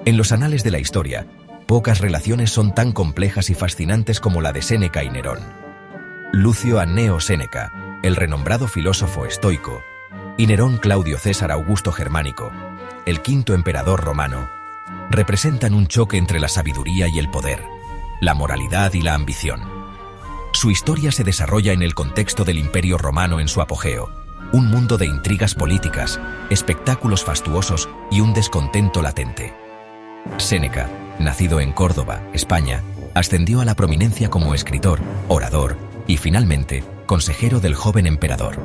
En los anales de la historia, pocas relaciones son tan complejas y fascinantes como la de Séneca y Nerón. Lucio Anneo Séneca, el renombrado filósofo estoico, y Nerón Claudio César Augusto Germánico, el quinto emperador romano, representan un choque entre la sabiduría y el poder, la moralidad y la ambición. Su historia se desarrolla en el contexto del Imperio Romano en su apogeo, un mundo de intrigas políticas, espectáculos fastuosos y un descontento latente. Séneca, nacido en Córdoba, España, ascendió a la prominencia como escritor, orador y, finalmente, consejero del joven emperador.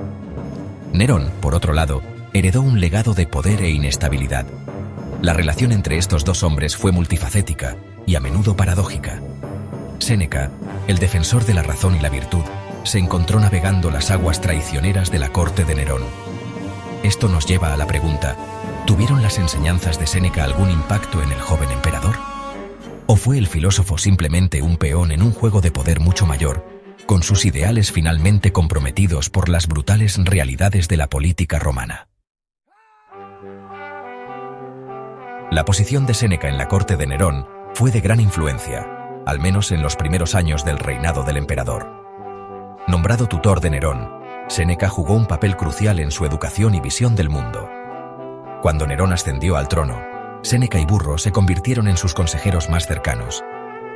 Nerón, por otro lado, heredó un legado de poder e inestabilidad. La relación entre estos dos hombres fue multifacética y a menudo paradójica. Séneca, el defensor de la razón y la virtud, se encontró navegando las aguas traicioneras de la corte de Nerón. Esto nos lleva a la pregunta: ¿tuvieron las enseñanzas de Séneca algún impacto en el joven emperador? ¿O fue el filósofo simplemente un peón en un juego de poder mucho mayor, con sus ideales finalmente comprometidos por las brutales realidades de la política romana? La posición de Séneca en la corte de Nerón fue de gran influencia, al menos en los primeros años del reinado del emperador. Nombrado tutor de Nerón, Séneca jugó un papel crucial en su educación y visión del mundo. Cuando Nerón ascendió al trono, Séneca y Burro se convirtieron en sus consejeros más cercanos.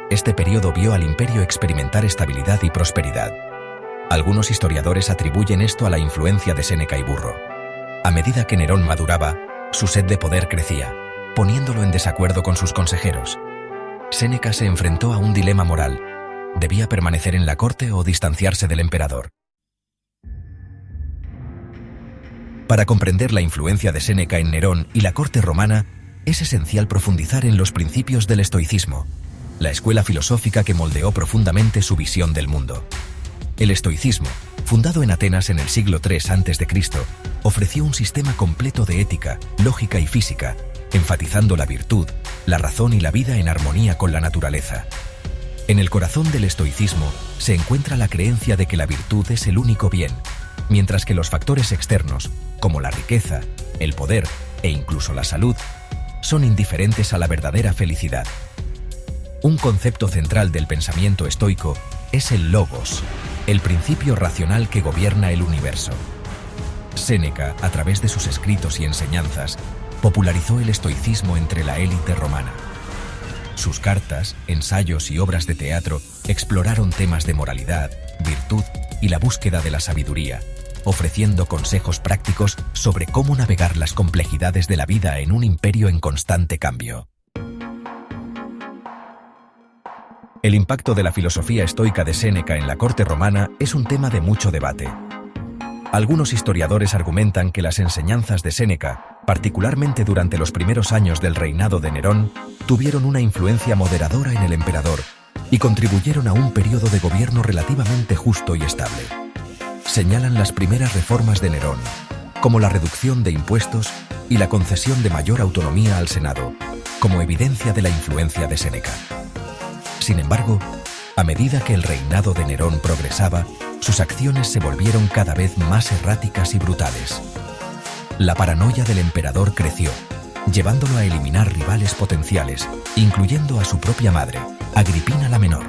Este periodo vio al imperio experimentar estabilidad y prosperidad. Algunos historiadores atribuyen esto a la influencia de Séneca y Burro. A medida que Nerón maduraba, su sed de poder crecía, poniéndolo en desacuerdo con sus consejeros. Séneca se enfrentó a un dilema moral: ¿debía permanecer en la corte o distanciarse del emperador? Para comprender la influencia de Séneca en Nerón y la corte romana, es esencial profundizar en los principios del estoicismo, la escuela filosófica que moldeó profundamente su visión del mundo. El estoicismo, fundado en Atenas en el siglo III a.C., ofreció un sistema completo de ética, lógica y física, enfatizando la virtud, la razón y la vida en armonía con la naturaleza. En el corazón del estoicismo se encuentra la creencia de que la virtud es el único bien, mientras que los factores externos, como la riqueza, el poder e incluso la salud, son indiferentes a la verdadera felicidad. Un concepto central del pensamiento estoico es el logos, el principio racional que gobierna el universo. Séneca, a través de sus escritos y enseñanzas, popularizó el estoicismo entre la élite romana. Sus cartas, ensayos y obras de teatro exploraron temas de moralidad, virtud y la búsqueda de la sabiduría, ofreciendo consejos prácticos sobre cómo navegar las complejidades de la vida en un imperio en constante cambio. El impacto de la filosofía estoica de Séneca en la corte romana es un tema de mucho debate. Algunos historiadores argumentan que las enseñanzas de Séneca, particularmente durante los primeros años del reinado de Nerón, tuvieron una influencia moderadora en el emperador y contribuyeron a un periodo de gobierno relativamente justo y estable. Señalan las primeras reformas de Nerón, como la reducción de impuestos y la concesión de mayor autonomía al Senado, como evidencia de la influencia de Séneca. Sin embargo, a medida que el reinado de Nerón progresaba, sus acciones se volvieron cada vez más erráticas y brutales. La paranoia del emperador creció, llevándolo a eliminar rivales potenciales, incluyendo a su propia madre, Agripina la Menor.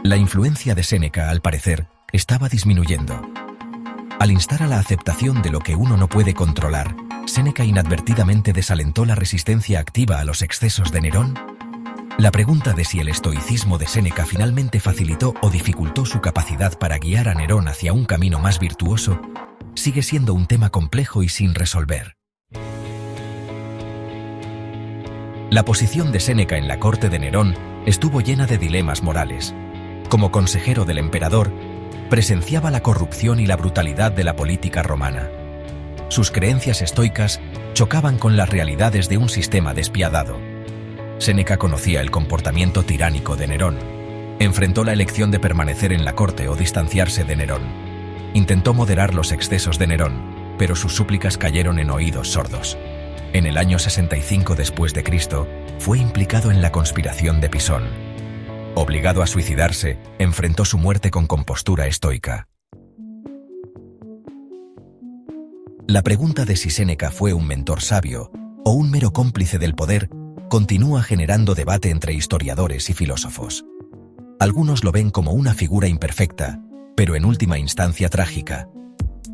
La influencia de Séneca, al parecer, estaba disminuyendo. Al instar a la aceptación de lo que uno no puede controlar, Séneca inadvertidamente desalentó la resistencia activa a los excesos de Nerón. La pregunta de si el estoicismo de Séneca finalmente facilitó o dificultó su capacidad para guiar a Nerón hacia un camino más virtuoso sigue siendo un tema complejo y sin resolver. La posición de Séneca en la corte de Nerón estuvo llena de dilemas morales. Como consejero del emperador, presenciaba la corrupción y la brutalidad de la política romana. Sus creencias estoicas chocaban con las realidades de un sistema despiadado. Séneca conocía el comportamiento tiránico de Nerón. Enfrentó la elección de permanecer en la corte o distanciarse de Nerón. Intentó moderar los excesos de Nerón, pero sus súplicas cayeron en oídos sordos. En el año 65 después de Cristo, fue implicado en la conspiración de Pisón. Obligado a suicidarse, enfrentó su muerte con compostura estoica. La pregunta de si Séneca fue un mentor sabio o un mero cómplice del poder continúa generando debate entre historiadores y filósofos. Algunos lo ven como una figura imperfecta, pero en última instancia trágica.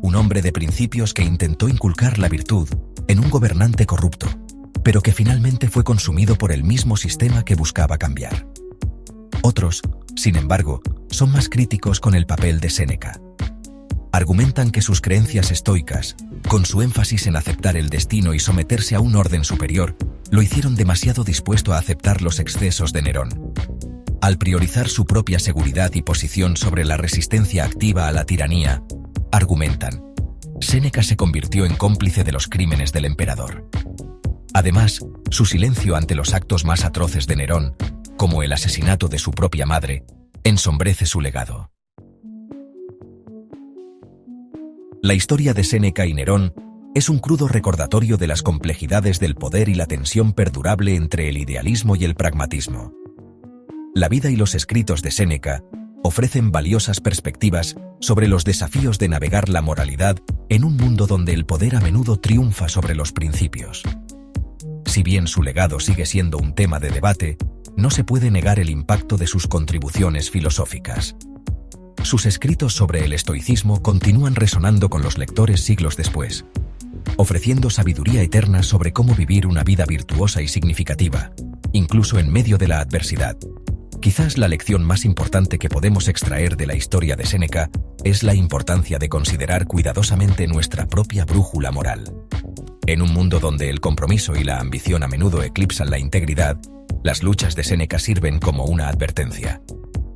Un hombre de principios que intentó inculcar la virtud en un gobernante corrupto, pero que finalmente fue consumido por el mismo sistema que buscaba cambiar. Otros, sin embargo, son más críticos con el papel de Séneca. Argumentan que sus creencias estoicas, con su énfasis en aceptar el destino y someterse a un orden superior, lo hicieron demasiado dispuesto a aceptar los excesos de Nerón. Al priorizar su propia seguridad y posición sobre la resistencia activa a la tiranía, argumentan, Séneca se convirtió en cómplice de los crímenes del emperador. Además, su silencio ante los actos más atroces de Nerón, como el asesinato de su propia madre, ensombrece su legado. La historia de Séneca y Nerón es un crudo recordatorio de las complejidades del poder y la tensión perdurable entre el idealismo y el pragmatismo. La vida y los escritos de Séneca ofrecen valiosas perspectivas sobre los desafíos de navegar la moralidad en un mundo donde el poder a menudo triunfa sobre los principios. Si bien su legado sigue siendo un tema de debate, no se puede negar el impacto de sus contribuciones filosóficas. Sus escritos sobre el estoicismo continúan resonando con los lectores siglos después, ofreciendo sabiduría eterna sobre cómo vivir una vida virtuosa y significativa, incluso en medio de la adversidad. Quizás la lección más importante que podemos extraer de la historia de Séneca es la importancia de considerar cuidadosamente nuestra propia brújula moral. En un mundo donde el compromiso y la ambición a menudo eclipsan la integridad, las luchas de Séneca sirven como una advertencia.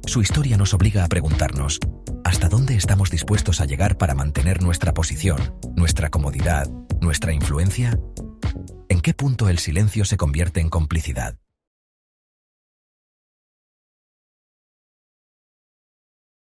Su historia nos obliga a preguntarnos, ¿hasta dónde estamos dispuestos a llegar para mantener nuestra posición, nuestra comodidad, nuestra influencia? ¿En qué punto el silencio se convierte en complicidad?